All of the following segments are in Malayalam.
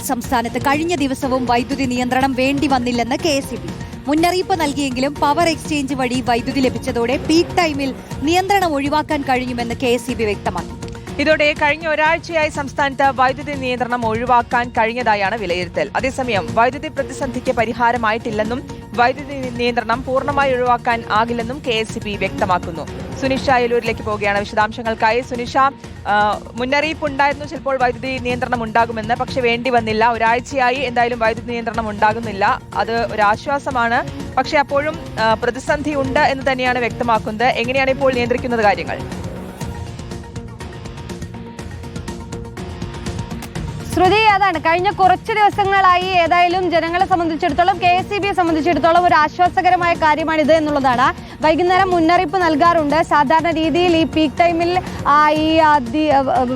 സംസ്ഥാനത്ത് കഴിഞ്ഞ ദിവസവും വൈദ്യുതി നിയന്ത്രണം വേണ്ടി വന്നില്ലെന്ന് കെഎസ്ഇബി മുന്നറിയിപ്പ് നൽകിയെങ്കിലും പവർ എക്സ്ചേഞ്ച് വഴി വൈദ്യുതി ലഭിച്ചതോടെ പീക്ക് ടൈമിൽ നിയന്ത്രണം ഒഴിവാക്കാൻ കഴിയുമെന്ന് കെഎസ്ഇബി വ്യക്തമാക്കി. ഇതോടെ കഴിഞ്ഞ ഒരാഴ്ചയായി സംസ്ഥാനത്ത് വൈദ്യുതി നിയന്ത്രണം ഒഴിവാക്കാൻ കഴിഞ്ഞതായാണ് വിലയിരുത്തൽ. അതേസമയം വൈദ്യുതി പ്രതിസന്ധിക്ക് പരിഹാരമായിട്ടില്ലെന്നും വൈദ്യുതി നിയന്ത്രണം പൂർണ്ണമായി ഒഴിവാക്കാൻ ആകില്ലെന്നും കെഎസ്ഇബി വ്യക്തമാക്കുന്നു. സുനിഷ അയലൂരിലേക്ക് പോവുകയാണ് വിശദാംശങ്ങൾക്കായി. സുനിഷ, മുന്നറിയിപ്പുണ്ടായിരുന്നു ചിലപ്പോൾ വൈദ്യുതി നിയന്ത്രണം ഉണ്ടാകുമെന്ന്, പക്ഷെ വേണ്ടി വന്നില്ല. ഒരാഴ്ചയായി എന്തായാലും വൈദ്യുതി നിയന്ത്രണം ഉണ്ടാകുന്നില്ല. അത് ഒരാശ്വാസമാണ്. പക്ഷെ അപ്പോഴും പ്രതിസന്ധി ഉണ്ട് എന്ന് തന്നെയാണ് വ്യക്തമാക്കുന്നത്. എങ്ങനെയാണ് ഇപ്പോൾ നിയന്ത്രിക്കുന്നത് കാര്യങ്ങൾ? ശ്രുതി, അതാണ് കഴിഞ്ഞ കുറച്ച് ദിവസങ്ങളായി ഏതായാലും ജനങ്ങളെ സംബന്ധിച്ചിടത്തോളം, കെഎസ്ഇബിയെ സംബന്ധിച്ചിടത്തോളം ഒരു ആശ്വാസകരമായ കാര്യമാണിത് എന്നുള്ളതാണ്. വൈകുന്നേരം മുന്നറിയിപ്പ് നൽകാറുണ്ട്. സാധാരണ രീതിയിൽ ഈ പീക്ക് ടൈമിൽ ഈ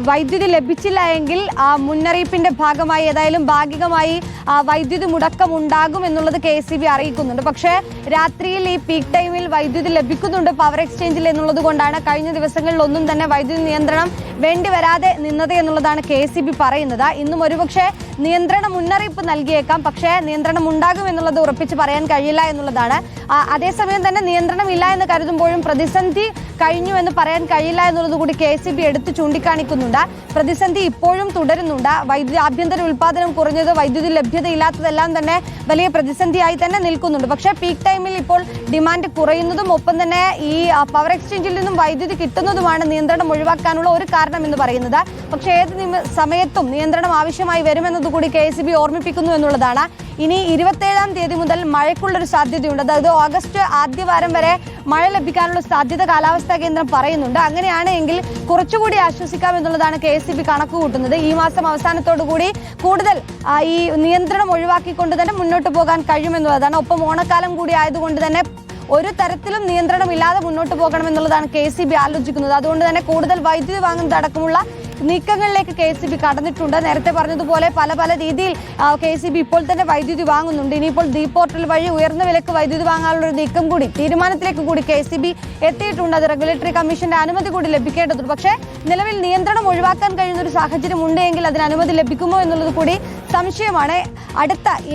വൈദ്യുതി ലഭിച്ചില്ല എങ്കിൽ മുന്നറിയിപ്പിന്റെ ഭാഗമായി ഏതായാലും ഭാഗികമായി വൈദ്യുതി മുടക്കം ഉണ്ടാകും എന്നുള്ളത് കെഎസ്ഇബി അറിയിക്കുന്നുണ്ട്. പക്ഷേ രാത്രിയിൽ ഈ പീക്ക് ടൈമിൽ വൈദ്യുതി ലഭിക്കുന്നുണ്ട് പവർ എക്സ്ചേഞ്ചിൽ എന്നുള്ളത് കൊണ്ടാണ് കഴിഞ്ഞ ദിവസങ്ങളിലൊന്നും തന്നെ വൈദ്യുതി നിയന്ത്രണം വേണ്ടി വരാതെ നിന്നത് എന്നുള്ളതാണ് കെഎസ്ഇബി പറയുന്നത്. ഇന്നും ഒരുപക്ഷെ നിയന്ത്രണ മുന്നറിയിപ്പ് നൽകിയേക്കാം, പക്ഷേ നിയന്ത്രണം ഉണ്ടാകും എന്നുള്ളത് ഉറപ്പിച്ച് പറയാൻ കഴിയില്ല എന്നുള്ളതാണ്. അതേസമയം തന്നെ നിയന്ത്രണം ഇല്ല എന്ന് കരുതുമ്പോഴും പ്രതിസന്ധി കഴിഞ്ഞു എന്ന് പറയാൻ കഴിയില്ല എന്നുള്ളത് കൂടി കെഎസ്ഇബി എടുത്തു ചൂണ്ടിക്കാണിക്കുന്നുണ്ട്. പ്രതിസന്ധി ഇപ്പോഴും തുടരുന്നുണ്ട്. വൈദ്യുതി ആഭ്യന്തര ഉൽപ്പാദനം കുറഞ്ഞത്, വൈദ്യുതി ലഭ്യതയില്ലാത്തതെല്ലാം തന്നെ വലിയ പ്രതിസന്ധിയായി തന്നെ നിൽക്കുന്നുണ്ട്. പക്ഷേ പീക്ക് ടൈമിൽ ഇപ്പോൾ ഡിമാൻഡ് കുറയുന്നതും ഒപ്പം തന്നെ ഈ പവർ എക്സ്ചേഞ്ചിൽ നിന്നും വൈദ്യുതി കിട്ടുന്നതുമാണ് നിയന്ത്രണം ഒഴിവാക്കാനുള്ള ഒരു കാരണം എന്ന് പറയുന്നത്. പക്ഷേ ഏത് സമയത്തും നിയന്ത്രണം ആവശ്യമായി വരുമെന്നത് കൂടി കെഎസ്ഇബി ഓർമ്മിപ്പിക്കുന്നു എന്നുള്ളതാണ്. ഇനി 27-ാം തീയതി മുതൽ മഴയ്ക്കുള്ളൊരു സാധ്യതയുണ്ട്. അതായത് ഓഗസ്റ്റ് ആദ്യവാരം വരെ മഴ ലഭിക്കാനുള്ള സാധ്യത കാലാവസ്ഥാ കേന്ദ്രം പറയുന്നുണ്ട്. അങ്ങനെയാണെങ്കിൽ കുറച്ചുകൂടി ആശ്വസിക്കാം എന്നുള്ളതാണ് കെഎസ്ഇബി കണക്ക് കൂട്ടുന്നത്. ഈ മാസം അവസാനത്തോടുകൂടി കൂടുതൽ ഈ നിയന്ത്രണം ഒഴിവാക്കിക്കൊണ്ട് തന്നെ മുന്നോട്ട് പോകാൻ കഴിയുമെന്നുള്ളതാണ്. ഒപ്പം ഓണക്കാലം കൂടി ആയതുകൊണ്ട് തന്നെ ഒരു തരത്തിലും നിയന്ത്രണമില്ലാതെ മുന്നോട്ട് പോകണമെന്നുള്ളതാണ് കെഎസ്ഇബി ആലോചിക്കുന്നത്. അതുകൊണ്ട് തന്നെ കൂടുതൽ വൈദ്യുതി വാങ്ങുന്നതടക്കമുള്ള നീക്കങ്ങളിലേക്ക് കെഎസ്ഇബി കടന്നിട്ടുണ്ട്. നേരത്തെ പറഞ്ഞതുപോലെ പല രീതിയിൽ കെഎസ്ഇബി ഇപ്പോൾ തന്നെ വൈദ്യുതി വാങ്ങുന്നുണ്ട്. ഇനിയിപ്പോൾ ദീ പോർട്ടൽ വഴി ഉയർന്ന വിലക്ക് വൈദ്യുതി വാങ്ങാനുള്ള ഒരു നീക്കം കൂടി, തീരുമാനത്തിലേക്ക് കൂടി കെഎസ്ഇബി എത്തിയിട്ടുണ്ട്. അത് റെഗുലേറ്ററി കമ്മീഷന്റെ അനുമതി കൂടി ലഭിക്കേണ്ടതുണ്ട്. പക്ഷേ നിലവിൽ നിയന്ത്രണം ഒഴിവാക്കാൻ കഴിയുന്ന ഒരു സാഹചര്യം ഉണ്ടെങ്കിൽ അതിന് അനുമതി ലഭിക്കുമോ എന്നുള്ളത് കൂടി സംശയമാണ്.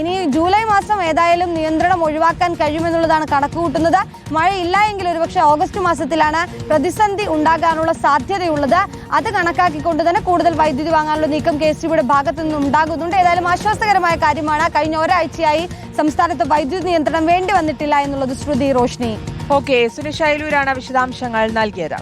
ഇനി ജൂലൈ മാസം ഏതായാലും നിയന്ത്രണം ഒഴിവാക്കാൻ കഴിയുമെന്നുള്ളതാണ് കണക്ക് കൂട്ടുന്നത്. മഴയില്ല എങ്കിൽ ഒരുപക്ഷെ ഓഗസ്റ്റ് മാസത്തിലാണ് പ്രതിസന്ധി ഉണ്ടാകാനുള്ള സാധ്യതയുള്ളത്. അത് കണക്കാക്കിക്കൊണ്ട് തന്നെ കൂടുതൽ വൈദ്യുതി വാങ്ങാനുള്ള നീക്കം കെഎസ്ഇബിയുടെ ഭാഗത്തു നിന്നും ഉണ്ടാകുന്നുണ്ട്. ഏതായാലും ആശ്വാസകരമായ കാര്യമാണ്. കഴിഞ്ഞ ഒരാഴ്ചയായി സംസ്ഥാനത്ത് വൈദ്യുതി നിയന്ത്രണം വേണ്ടി വന്നിട്ടില്ല എന്നുള്ളത്. ശ്രുതി, റോഷ്നി. ഓക്കെ, സുനിഷ അയലൂരാണ് വിശദാംശങ്ങൾ നൽകിയത്.